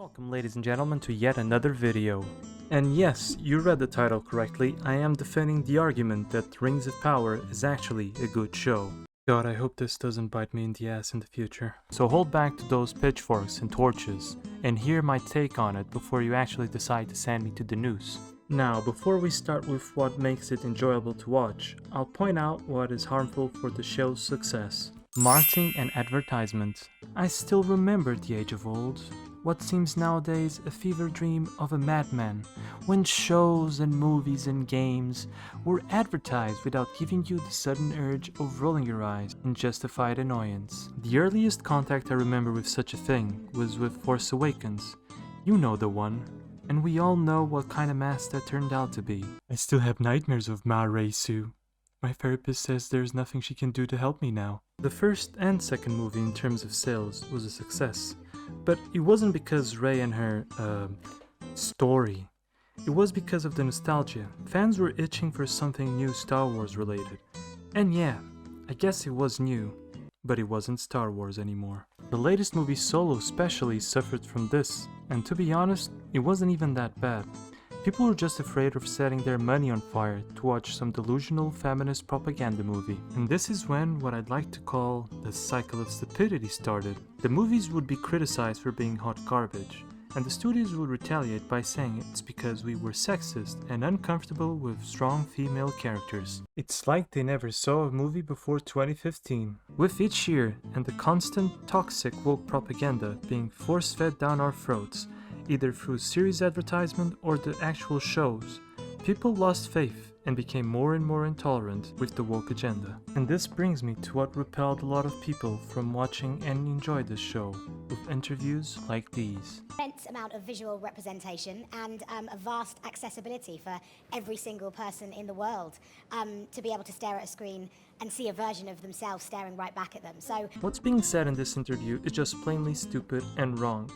Welcome ladies and gentlemen to yet another video. And yes, you read the title correctly, I am defending the argument that Rings of Power is actually a good show. God, I hope this doesn't bite me in the ass in the future. So hold back to those pitchforks and torches, and hear my take on it before you actually decide to send me to the noose. Now, before we start with what makes it enjoyable to watch, I'll point out what is harmful for the show's success. Marketing and advertisement. I still remember the age of old. What seems nowadays a fever dream of a madman, when shows and movies and games were advertised without giving you the sudden urge of rolling your eyes in justified annoyance. The earliest contact I remember with such a thing was with Force Awakens. You know the one. And we all know what kind of mess that turned out to be. I still have nightmares of Ma Rei-Su. My therapist says there's nothing she can do to help me now. The first and second movie in terms of sales was a success. But it wasn't because Rey and her, story. It was because of the nostalgia. Fans were itching for something new Star Wars related. And yeah, I guess it was new, but it wasn't Star Wars anymore. The latest movie Solo especially suffered from this, and to be honest, it wasn't even that bad. People were just afraid of setting their money on fire to watch some delusional feminist propaganda movie. And this is when what I'd like to call the cycle of stupidity started. The movies would be criticized for being hot garbage, and the studios would retaliate by saying it's because we were sexist and uncomfortable with strong female characters. It's like they never saw a movie before 2015. With each year and the constant toxic woke propaganda being force-fed down our throats, either through series advertisement or the actual shows, people lost faith and became more and more intolerant with the woke agenda. And this brings me to what repelled a lot of people from watching and enjoy this show, with interviews like these. Immense amount of visual representation and a vast accessibility for every single person in the world to be able to stare at a screen and see a version of themselves staring right back at them. So what's being said in this interview is just plainly stupid and wrong.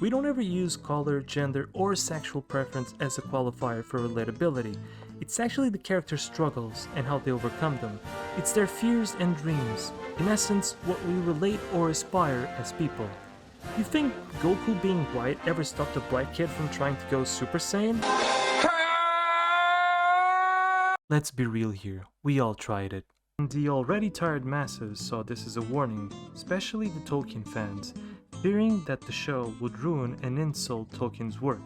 We don't ever use color, gender, or sexual preference as a qualifier for relatability. It's actually the character's struggles and how they overcome them. It's their fears and dreams. In essence, what we relate or aspire as people. You think Goku being white ever stopped a black kid from trying to go Super Saiyan? Let's be real here, we all tried it. And the already tired masses saw this as a warning, especially the Tolkien fans, fearing that the show would ruin and insult Tolkien's work,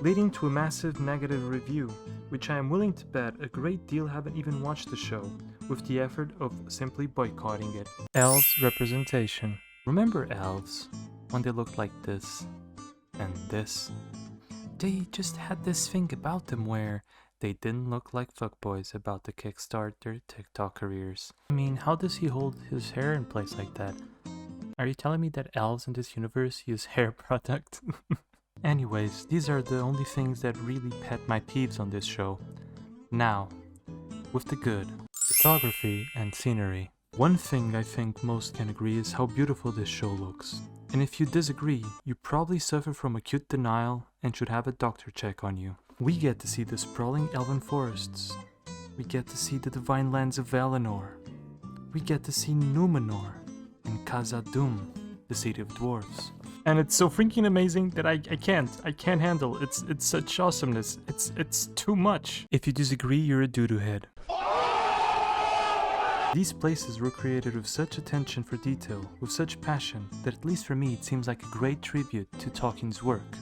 leading to a massive negative review, which I am willing to bet a great deal haven't even watched the show, with the effort of simply boycotting it. Elves representation. Remember elves? When they looked like this, and this? They just had this thing about them where they didn't look like fuckboys about to kickstart their TikTok careers. I mean, how does he hold his hair in place like that? Are you telling me that elves in this universe use hair product? Anyways, these are the only things that really pet my peeves on this show. Now, with the good. Photography and scenery. One thing I think most can agree is how beautiful this show looks. And if you disagree, you probably suffer from acute denial and should have a doctor check on you. We get to see the sprawling elven forests. We get to see the divine lands of Valinor. We get to see Numenor and Khazad-dûm, the city of dwarves. And it's so freaking amazing that I can't handle. It's such awesomeness. It's too much. If you disagree, you're a doo-doo head. These places were created with such attention for detail, with such passion, that at least for me it seems like a great tribute to Tolkien's work.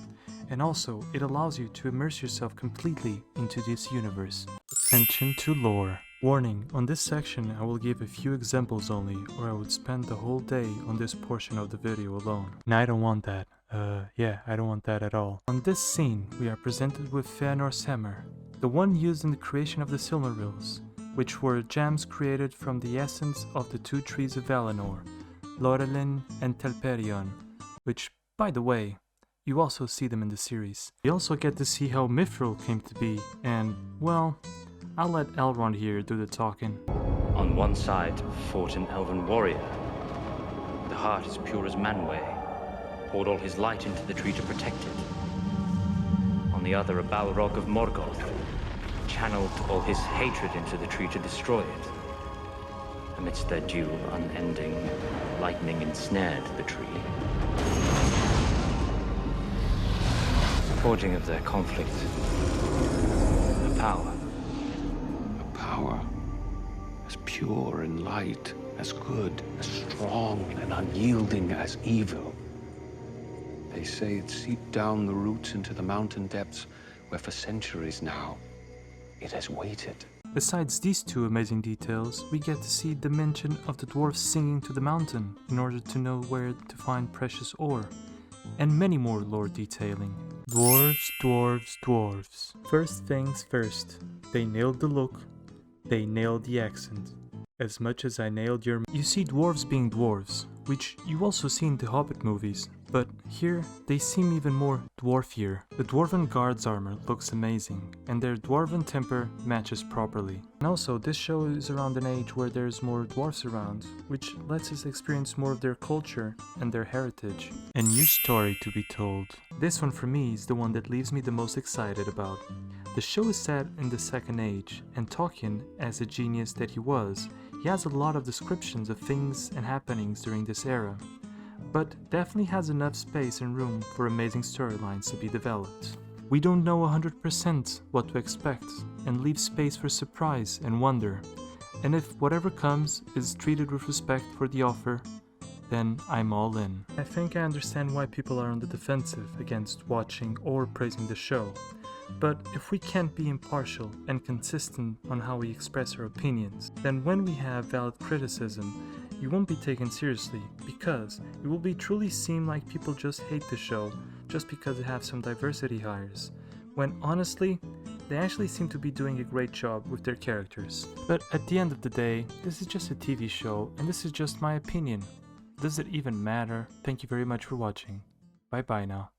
And also, it allows you to immerse yourself completely into this universe. Attention to lore. Warning, on this section I will give a few examples only, or I would spend the whole day on this portion of the video alone. And I don't want that. I don't want that at all. On this scene, we are presented with Fëanor's hammer, the one used in the creation of the Silmarils, which were gems created from the essence of the two trees of Valinor, Lorelin and Telperion, which, by the way, you also see them in the series. You also get to see how Mithril came to be, and, well, I'll let Elrond here do the talking. On one side fought an elven warrior. The heart as pure as Manwë, poured all his light into the tree to protect it. On the other a Balrog of Morgoth, channeled all his hatred into the tree to destroy it. Amidst their duel unending, lightning ensnared the tree. forging of their conflict. A power. A power as pure and light, as good, as strong and unyielding as evil. They say it seeped down the roots into the mountain depths where for centuries now it has waited. Besides these two amazing details, we get to see the mention of the dwarves singing to the mountain in order to know where to find precious ore, and many more lore detailing. Dwarves, dwarves, dwarves. First things first, they nailed the look, they nailed the accent. As much as I nailed your... You see dwarves being dwarves, which you also see in the Hobbit movies, but here they seem even more dwarfier. The dwarven guards armor looks amazing, and their dwarven temper matches properly. And also, this show is around an age where there's more dwarfs around, which lets us experience more of their culture and their heritage. A new story to be told. This one for me is the one that leaves me the most excited about. The show is set in the Second Age, and Tolkien, as a genius that he was, he has a lot of descriptions of things and happenings during this era, but definitely has enough space and room for amazing storylines to be developed. We don't know 100% what to expect, and leave space for surprise and wonder, and if whatever comes is treated with respect for the author, then I'm all in. I think I understand why people are on the defensive against watching or praising the show. But if we can't be impartial and consistent on how we express our opinions, then when we have valid criticism, you won't be taken seriously, because it will be truly seem like people just hate the show just because it has some diversity hires, when honestly, they actually seem to be doing a great job with their characters. But at the end of the day, this is just a TV show, and this is just my opinion. Does it even matter? Thank you very much for watching. Bye bye now.